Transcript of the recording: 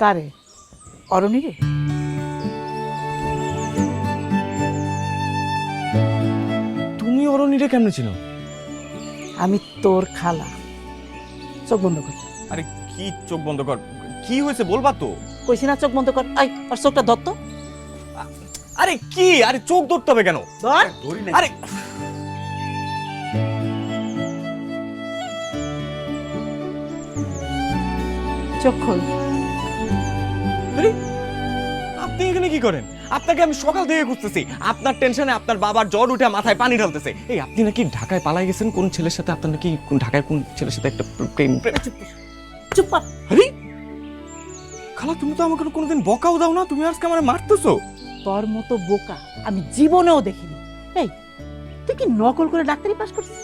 কারে? অরণি রে? তুমি অরণিরে কেমনে চিনো? আমি তোর খালা। চোখ বন্ধ কর। আরে কি চোখ বন্ধ কর, কি হয়েছে বলবা তো? কইছি না চোখ বন্ধ কর। আই আর চোখটা ধর তো। আরে কি, আরে চোখ ধরতে হবে কেন? ধর। আরে চোখ খোল। আরে, আপনি এখানে কি করেন? আপনাকে আমি সকাল থেকে খুঁজতেছি। আপনার টেনশনে আপনার বাবার জ্বর উঠে মাথায় পানি ঢালতেছে। এই আপনি নাকি ঢাকায় পালাই গেছেন কোন ছেলের সাথে? আপনার নাকি ঢাকায় কোন ছেলের সাথে একটা প্রেম? চুপ কর। চুপ কর। আরে খালা, তুমি তো আমাকে কোনোদিন বকাও দাও না, তুমি আজকে আমার মারতেছো। তোর মতো বোকা আমি জীবনেও দেখিনি। এই তুই কি নকল করে ডাক্তারি পাস করছিস?